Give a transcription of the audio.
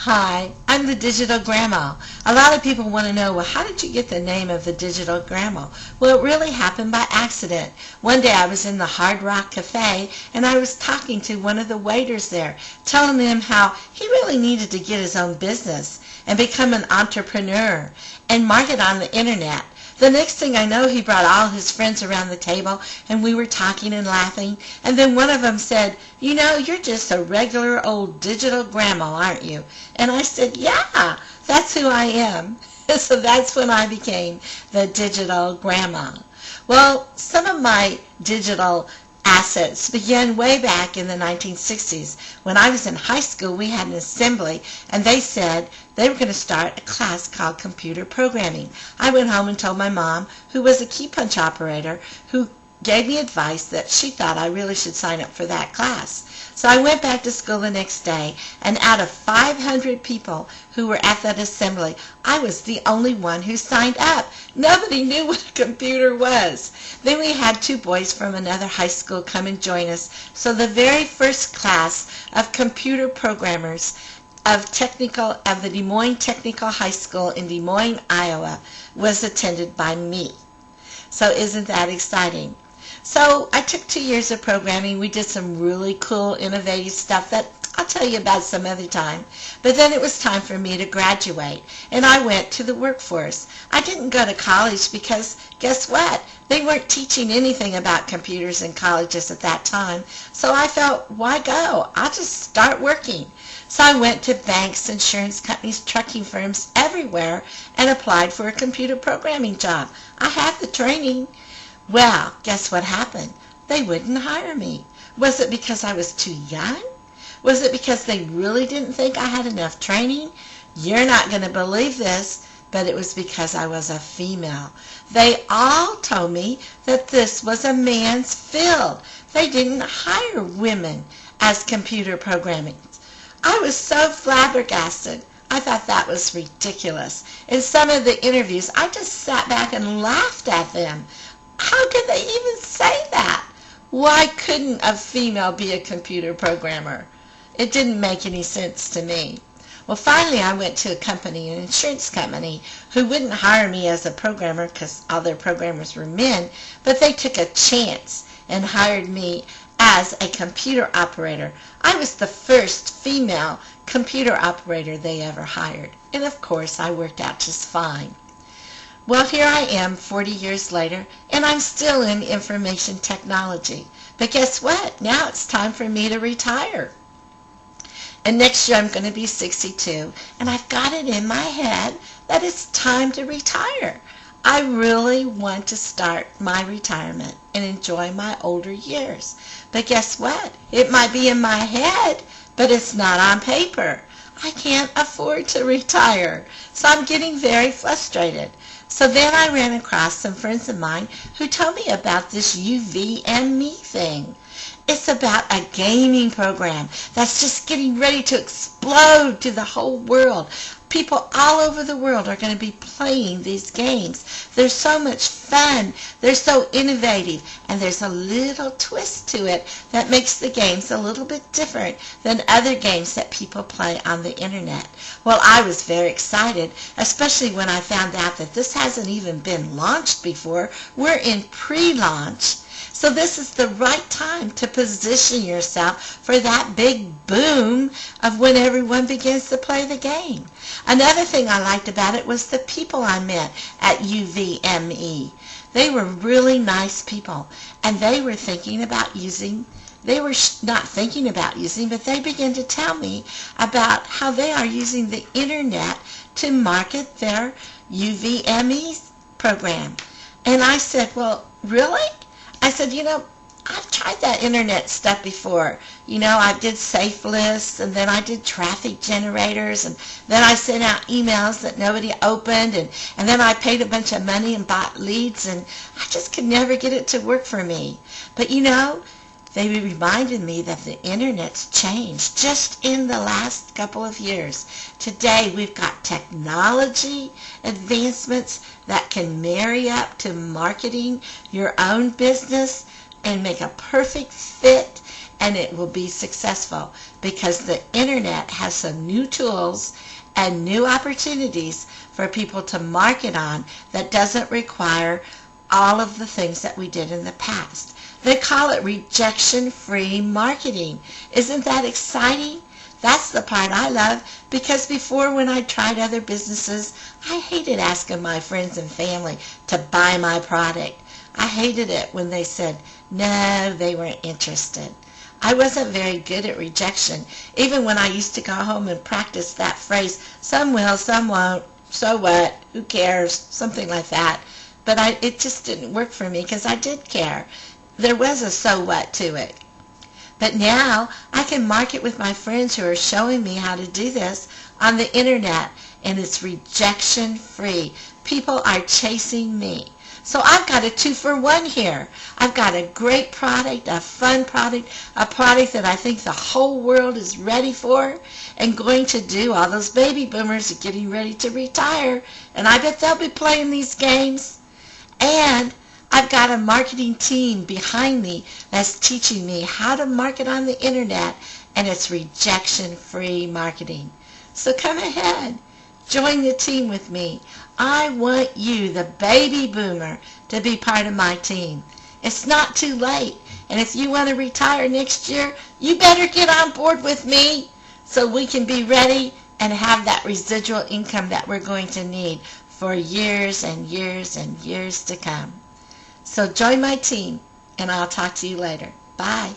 Hi, I'm the Digital Grandma. A lot of people want to know, well, how did you get the name of the Digital Grandma? Well, it really happened by accident. One day I was in the Hard Rock Cafe and I was talking to one of the waiters there, telling him how he really needed to get his own business and become an entrepreneur and market on the internet. The next thing I know, he brought all his friends around the table, and we were talking and laughing, and then one of them said, "You know, you're just a regular old digital grandma, aren't you?" And I said, "Yeah, that's who I am." So that's when I became the digital grandma. Well, some of my digital assets began way back in the 1960s. When I was in high school, we had an assembly, and they said they were going to start a class called computer programming. I went home and told my mom, who was a key punch operator, who gave me advice that she thought I really should sign up for that class. So I went back to school the next day, and out of 500 people who were at that assembly, I was the only one who signed up. Nobody knew what a computer was. Then we had two boys from another high school come and join us. So the very first class of computer programmers of the Des Moines Technical High School in Des Moines, Iowa, was attended by me. So isn't that exciting? So I took 2 years of programming. We did some really cool, innovative stuff that I'll tell you about some other time. But then it was time for me to graduate, and I went to the workforce. I didn't go to college because, guess what? They weren't teaching anything about computers in colleges at that time. So I felt, why go? I'll just start working. So I went to banks, insurance companies, trucking firms, everywhere, and applied for a computer programming job. I had the training. Well, guess what happened? They wouldn't hire me. Was it because I was too young? Was it because they really didn't think I had enough training? You're not going to believe this, but it was because I was a female. They all told me that this was a man's field. They didn't hire women as computer programming. I was so flabbergasted. I thought that was ridiculous. In some of the interviews, I just sat back and laughed at them. How could they even say that? Why couldn't a female be a computer programmer? It didn't make any sense to me. Well, finally I went to a company, an insurance company, who wouldn't hire me as a programmer because all their programmers were men, but they took a chance and hired me as a computer operator. I was the first female computer operator they ever hired, and of course I worked out just fine. Well, here I am 40 years later, and I'm still in information technology. But guess what? Now it's time for me to retire. And next year I'm going to be 62, and I've got it in my head that it's time to retire. I really want to start my retirement and enjoy my older years. But guess what? It might be in my head, but it's not on paper. I can't afford to retire, so I'm getting very frustrated. So then I ran across some friends of mine who told me about this uVme thing. It's about a gaming program that's just getting ready to explode to the whole world. People all over the world are going to be playing these games. They're so much fun. They're so innovative. And there's a little twist to it that makes the games a little bit different than other games that people play on the internet. Well, I was very excited, especially when I found out that this hasn't even been launched before. We're in pre-launch. So this is the right time to position yourself for that big boom of when everyone begins to play the game. Another thing I liked about it was the people I met at uVme. They were really nice people, and they were thinking about using, they were not thinking about using, but they began to tell me about how they are using the internet to market their uVme program. And I said, well, really? I said, I've tried that internet stuff before. I did safe lists, and then I did traffic generators, and then I sent out emails that nobody opened, and then I paid a bunch of money and bought leads, and I just could never get it to work for me. But they reminded me that the internet's changed just in the last couple of years. Today we've got technology advancements that can marry up to marketing your own business and make a perfect fit and it will be successful because the internet has some new tools and new opportunities for people to market on that doesn't require all of the things that we did in the past. They call it rejection-free marketing. Isn't that exciting? That's the part I love, because before, when I tried other businesses, I hated asking my friends and family to buy my product. I hated it when they said no, they weren't interested. I wasn't very good at rejection, even when I used to go home and practice that phrase, some will, some won't, so what, who cares, something like that. But it just didn't work for me because I did care. There was a so what to it. But now I can market with my friends who are showing me how to do this on the internet, and it's rejection free. People are chasing me. So I've got a 2-for-1 here. I've got a great product, a fun product, a product that I think the whole world is ready for and going to do. All those baby boomers are getting ready to retire, and I bet they'll be playing these games. And I've got a marketing team behind me that's teaching me how to market on the internet, and it's rejection-free marketing. So come ahead, join the team with me. I want you, the baby boomer, to be part of my team. It's not too late, and if you want to retire next year, you better get on board with me so we can be ready and have that residual income that we're going to need for years and years and years to come. So join my team, and I'll talk to you later. Bye.